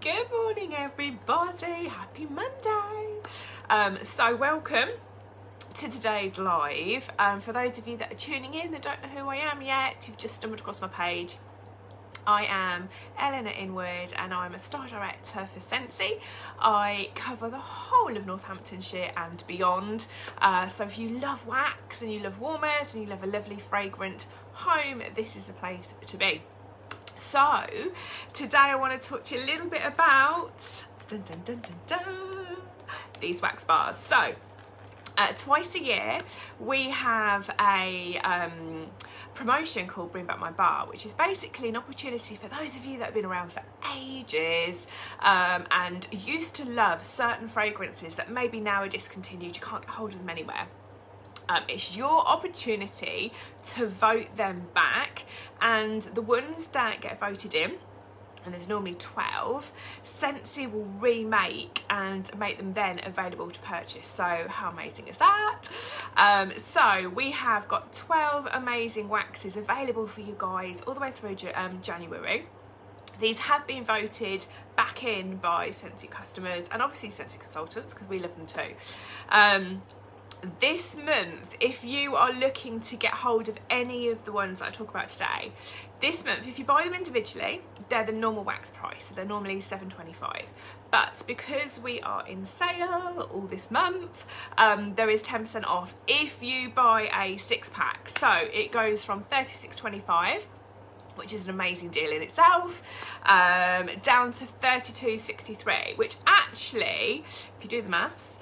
Good morning, everybody. Happy Monday. So welcome to today's live. For those of you that are tuning in that don't know who I am yet, you've just stumbled across my page. I am Eleanor Inwood and I'm a star director for Scentsy. I cover the whole of Northamptonshire and beyond. So if you love wax and you love warmers and you love a lovely fragrant home, this is the place to be. So today I want to talk to you a little bit about these wax bars. So twice a year we have a promotion called Bring Back My Bar, which is basically an opportunity for those of you that have been around for ages and used to love certain fragrances that maybe now are discontinued, you can't get hold of them anywhere. It's your opportunity to vote them back, and the ones that get voted in, and there's normally 12, Scentsy will remake and make them then available to purchase. So how amazing is that? So we have got 12 amazing waxes available for you guys all the way through January. These have been voted back in by Scentsy customers and obviously Scentsy consultants, because we love them too. This month, if you are looking to get hold of any of the ones that I talk about today, this month, if you buy them individually, they're the normal wax price, so they're normally $7.25. But because we are in sale all this month, there is 10% off if you buy a 6-pack. So it goes from $36.25, which is an amazing deal in itself, down to $32.63, which actually, if you do the maths,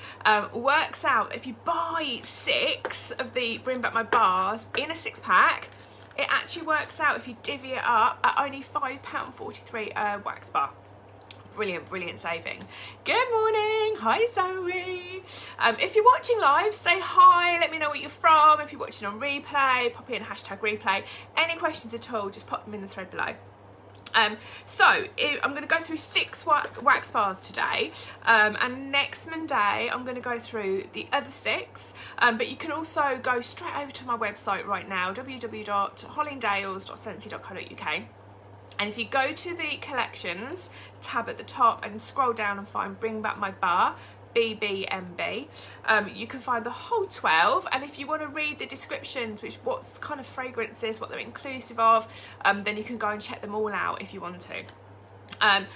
works out, if you buy 6 of the Bring Back My Bars in a 6-pack, it actually works out, if you divvy it up, at only £5.43 a wax bar. Brilliant, brilliant saving. Good morning. Hi, Zoe. If you're watching live, say hi. Let me know where you're from. If you're watching on replay, pop in #replay. Any questions at all, just pop them in the thread below. So I'm going to go through 6 wax bars today, and next Monday I'm going to go through the other 6, but you can also go straight over to my website right now, www.hollingdales.scentsy.co.uk. And if you go to the collections tab at the top and scroll down and find Bring Back My Bar, BBMB, you can find the whole 12. And if you want to read the descriptions, which what kind of fragrances, what they're inclusive of, then you can go and check them all out if you want to. And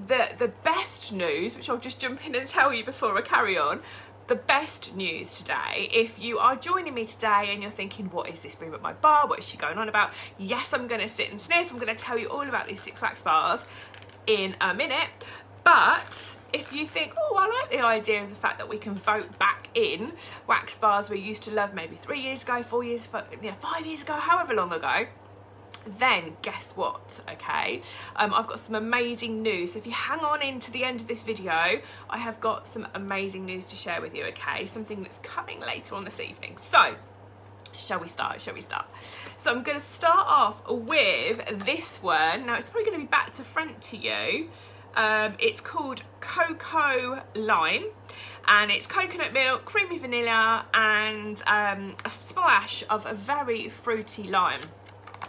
the best news, which I'll just jump in and tell you before I carry on, the best news today, if you are joining me today and you're thinking, what is this Bring Back My Bar? What is she going on about? Yes, I'm going to sit and sniff. I'm going to tell you all about these 6 wax bars in a minute. But if you think, oh, I like the idea of the fact that we can vote back in wax bars we used to love maybe 3 years ago, 4 years, 5 years ago, however long ago, then guess what, okay? I've got some amazing news. So if you hang on into the end of this video, I have got some amazing news to share with you, okay? Something that's coming later on this evening. So shall we start? So I'm going to start off with this one. Now it's probably going to be back to front to you. It's called Coco Lime, and it's coconut milk, creamy vanilla, and a splash of a very fruity lime.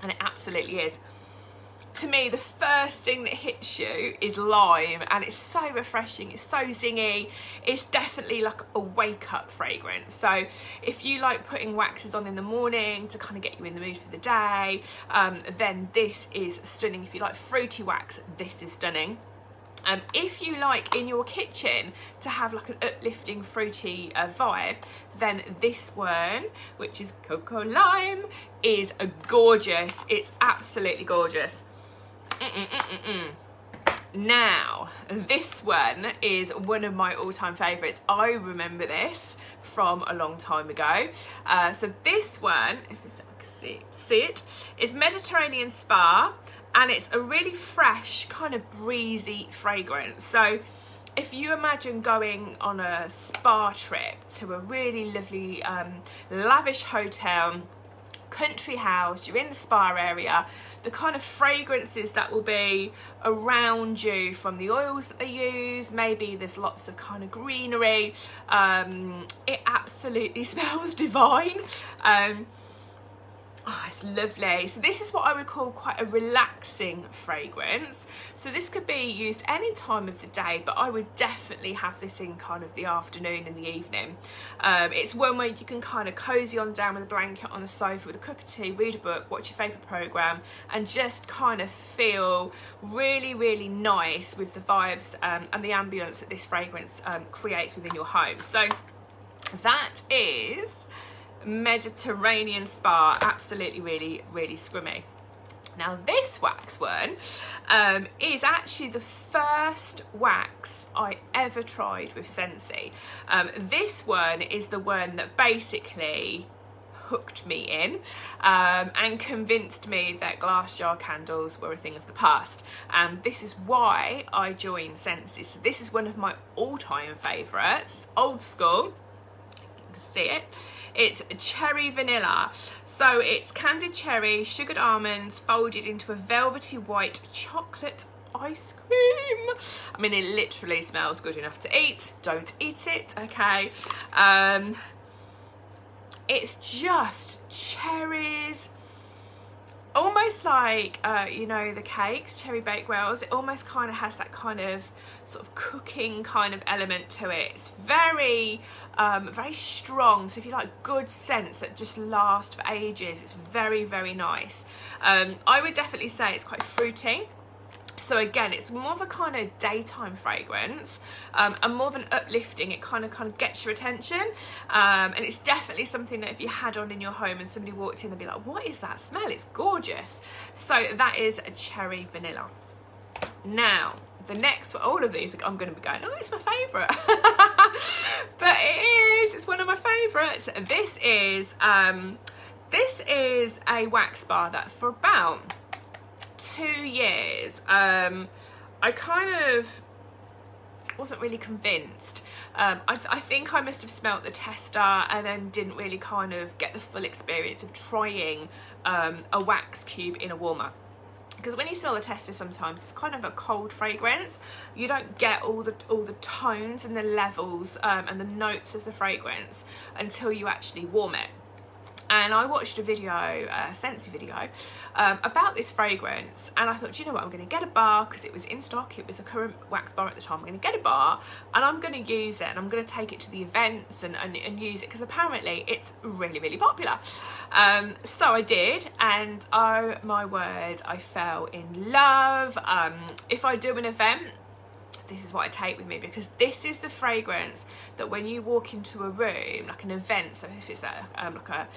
And it absolutely is. To me, the first thing that hits you is lime, and it's so refreshing, it's so zingy. It's definitely like a wake-up fragrance. So if you like putting waxes on in the morning to kind of get you in the mood for the day, then this is stunning. If you like fruity wax, this is stunning. If you like in your kitchen to have like an uplifting fruity vibe, then this one, which is Coco Lime, is gorgeous. It's absolutely gorgeous. Now, this one is one of my all-time favourites. I remember this from a long time ago. So this one, if I can see it, is Mediterranean Spa. And it's a really fresh, kind of breezy fragrance. So if you imagine going on a spa trip to a really lovely, lavish hotel, country house, you're in the spa area, the kind of fragrances that will be around you from the oils that they use, maybe there's lots of kind of greenery, it absolutely smells divine. Oh, it's lovely. So this is what I would call quite a relaxing fragrance. So this could be used any time of the day, but I would definitely have this in kind of the afternoon and the evening. It's one where you can kind of cozy on down with a blanket on the sofa with a cup of tea, read a book, watch your favourite programme, and just kind of feel really, really nice with the vibes and the ambience that this fragrance creates within your home. So that is Mediterranean Spa. Absolutely really scrummy. Now this wax one is actually the first wax I ever tried with Scentsy. This one is the one that basically hooked me in and convinced me that glass jar candles were a thing of the past, and this is why I joined Scentsy. So this is one of my all-time favourites. It's old school, you can see it. It's cherry vanilla. So it's candied cherry, sugared almonds folded into a velvety white chocolate ice cream. I mean, it literally smells good enough to eat. Don't eat it, okay? It's just cherries, almost like, you know, the cakes, cherry bakewells. It almost kind of has that kind of sort of cooking kind of element to it. It's very strong. So if you like good scents that just last for ages, it's very nice. I would definitely say it's quite fruity. So again, it's more of a kind of daytime fragrance and more of an uplifting. It kind of gets your attention, and it's definitely something that if you had on in your home and somebody walked in, they'd be like, what is that smell? It's gorgeous. So that is a cherry vanilla. Now the next one, all of these I'm going to be going, oh, it's my favourite. But it's one of my favourites. This is a wax bar that for about 2 years I kind of wasn't really convinced. I think I must have smelt the tester and then didn't really kind of get the full experience of trying a wax cube in a warmer. Because when you smell the tester, sometimes it's kind of a cold fragrance. You don't get all the tones and the levels and the notes of the fragrance until you actually warm it. And I watched a video, a Scentsy video, about this fragrance, and I thought, do you know what, I'm going to get a bar because it was in stock. It was a current wax bar at the time. I'm going to get a bar and I'm going to use it, and I'm going to take it to the events and use it because apparently it's really popular. So I did, and oh my word, I fell in love. If I do an event, this is what I take with me, because this is the fragrance that when you walk into a room, like an event, so if it's like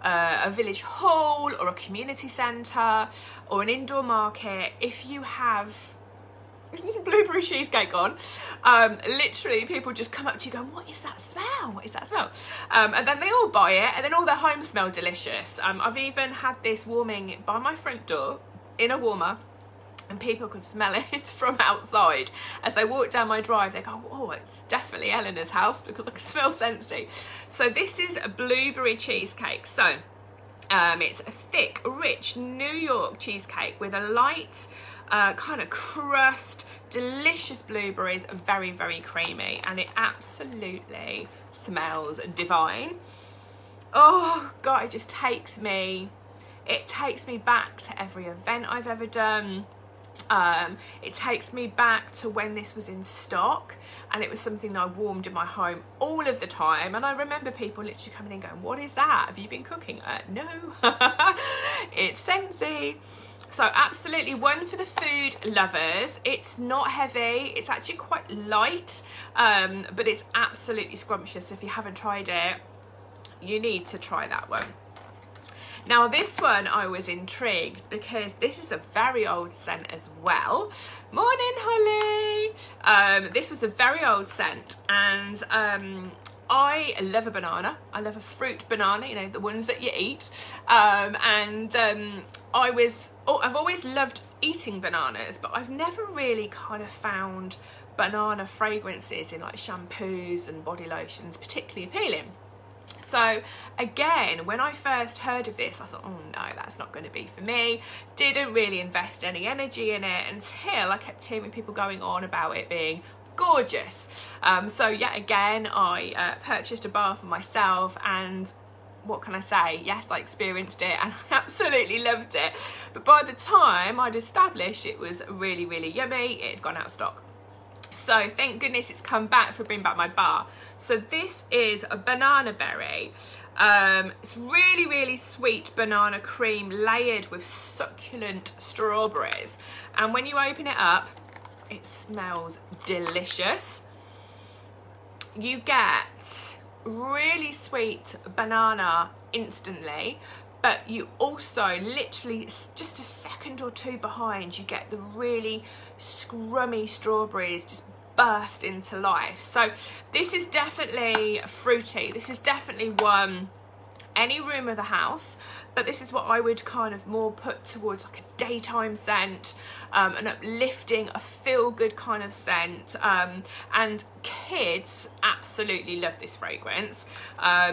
a village hall or a community centre or an indoor market, if you have blueberry cheesecake on, literally people just come up to you going, what is that smell? What is that smell? And then they all buy it, and then all their homes smell delicious. I've even had this warming by my front door in a warmer, and people could smell it from outside. As they walk down my drive, they go, oh, it's definitely Eleanor's house, because I can smell Scentsy. So this is a blueberry cheesecake. So it's a thick, rich New York cheesecake with a light kind of crust, delicious blueberries, very creamy, and it absolutely smells divine. Oh God, it just takes me back to every event I've ever done. It takes me back to when this was in stock, and it was something that I warmed in my home all of the time. And I remember people literally coming in going, what is that? Have you been cooking it? No. It's Scentsy. So absolutely one for the food lovers. It's not heavy, it's actually quite light, but it's absolutely scrumptious. If you haven't tried it, you need to try that one. Now this one I was intrigued because this is a very old scent as well. Morning, Holly. This was a very old scent, and I love a banana. I love a fruit banana, you know, the ones that you eat. I've always loved eating bananas, but I've never really kind of found banana fragrances in like shampoos and body lotions particularly appealing. So again, when I first heard of this, I thought, oh no, that's not going to be for me. Didn't really invest any energy in it until I kept hearing people going on about it being gorgeous. So yet again, I purchased a bar for myself, and what can I say? Yes, I experienced it and I absolutely loved it. But by the time I'd established it was really, really yummy, it had gone out of stock. So thank goodness it's come back for Bring Back My Bar. So this is a banana berry. It's really, really sweet banana cream layered with succulent strawberries. And when you open it up, it smells delicious. You get really sweet banana instantly, but you also literally just a second or two behind, you get the really scrummy strawberries just burst into life. So this is definitely fruity. This is definitely one any room of the house, but this is what I would kind of more put towards like a daytime scent, an uplifting, a feel-good kind of scent, and kids absolutely love this fragrance.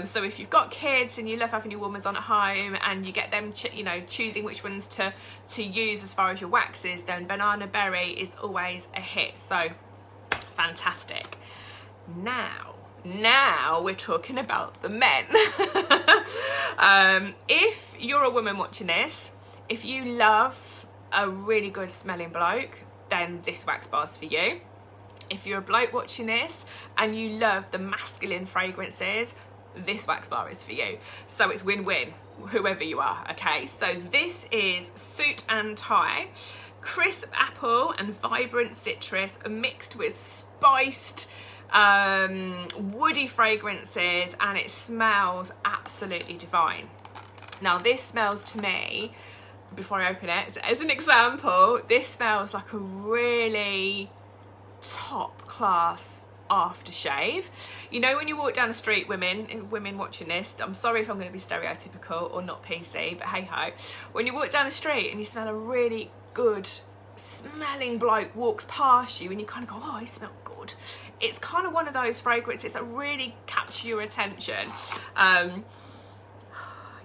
So if you've got kids and you love having your warmers on at home and you get them choosing which ones to use as far as your waxes, then banana berry is always a hit. So fantastic. Now we're talking about the men. If you're a woman watching this, if you love a really good smelling bloke, then this wax bar's for you. If you're a bloke watching this and you love the masculine fragrances, this wax bar is for you. So it's win-win, whoever you are, okay? So this is Suit and Tie. Crisp apple and vibrant citrus mixed with spiced woody fragrances, and it smells absolutely divine. Now this smells to me, before I open it, as an example, this smells like a really top class aftershave. You know, when you walk down the street, women watching this, I'm sorry if I'm going to be stereotypical or not PC, but hey ho, when you walk down the street and you smell a really good smelling bloke walks past you and you kind of go, oh, he smells good. It's kind of one of those fragrances that really capture your attention.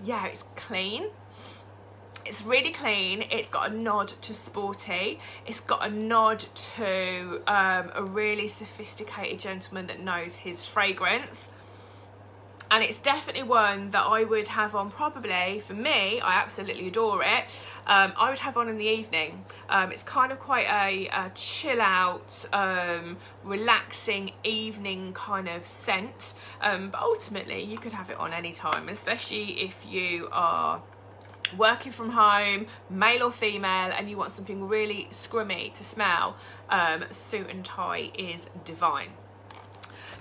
Yeah, it's clean. It's really clean. It's got a nod to sporty. It's got a nod to a really sophisticated gentleman that knows his fragrance. And it's definitely one that I would have on probably, for me, I absolutely adore it. I would have on in the evening. It's kind of quite a chill out, relaxing evening kind of scent. But ultimately you could have it on any time, especially if you are working from home, male or female, and you want something really scrummy to smell. Suit and Tie is divine.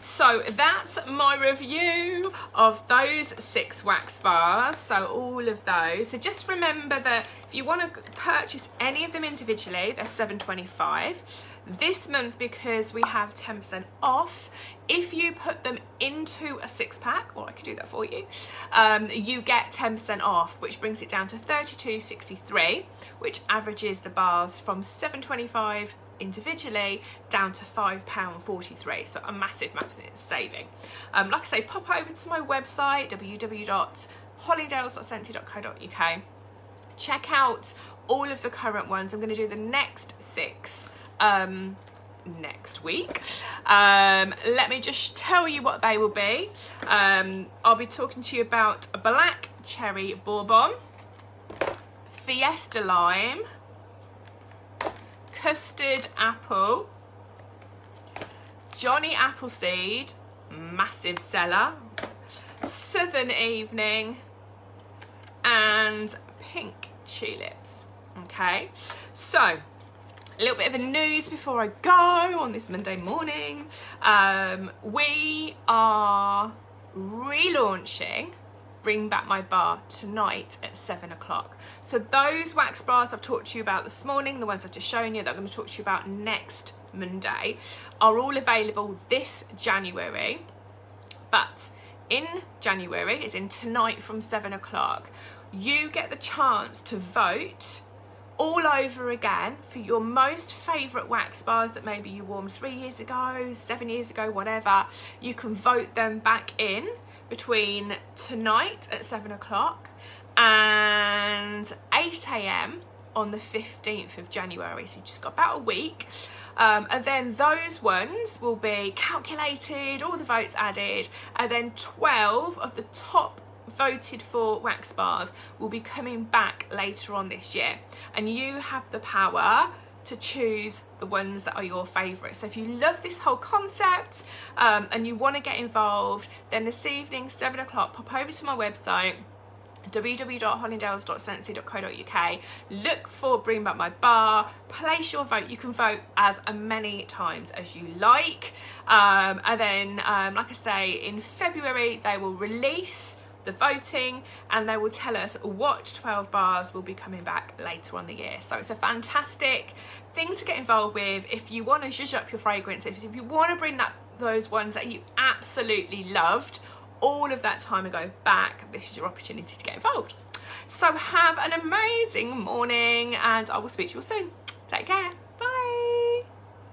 So that's my review of those 6 wax bars, so all of those. So just remember that if you want to purchase any of them individually, they're $7.25. This month, because we have 10% off, if you put them into a 6-pack, well, I could do that for you, you get 10% off, which brings it down to $32.63, which averages the bars from $7.25 individually down to £5.43, so a massive saving. Like I say, pop over to my website www.hollingdales.scentsy.co.uk, check out all of the current ones. I'm going to do the next 6 next week. Let me just tell you what they will be. I'll be talking to you about a black cherry bourbon, Fiesta lime, custard apple, Johnny Appleseed, massive seller, Southern Evening, and pink tulips. Okay, so a little bit of a news before I go on this Monday morning. We are relaunching Bring Back My Bar tonight at 7 o'clock. So those wax bars I've talked to you about this morning, the ones I've just shown you that I'm going to talk to you about next Monday, are all available this January. But in January, it's in tonight from 7 o'clock, you get the chance to vote all over again for your most favourite wax bars that maybe you warmed 3 years ago, 7 years ago, whatever. You can vote them back in between tonight at 7 o'clock and 8 AM on the 15th of January. So you just got about a week. And then those ones will be calculated, all the votes added, and then 12 of the top voted for wax bars will be coming back later on this year, and you have the power to choose the ones that are your favourites. So if you love this whole concept and you want to get involved, then this evening 7 o'clock pop over to my website www.hollingdales.scentsy.co.uk, look for Bring Back My Bar, place your vote. You can vote as many times as you like, and then like I say, in February they will release the voting and they will tell us what 12 bars will be coming back later on the year. So it's a fantastic thing to get involved with if you want to zhuzh up your fragrance, if you want to bring those ones that you absolutely loved all of that time ago back. This is your opportunity to get involved. So have an amazing morning and I will speak to you all soon. Take care.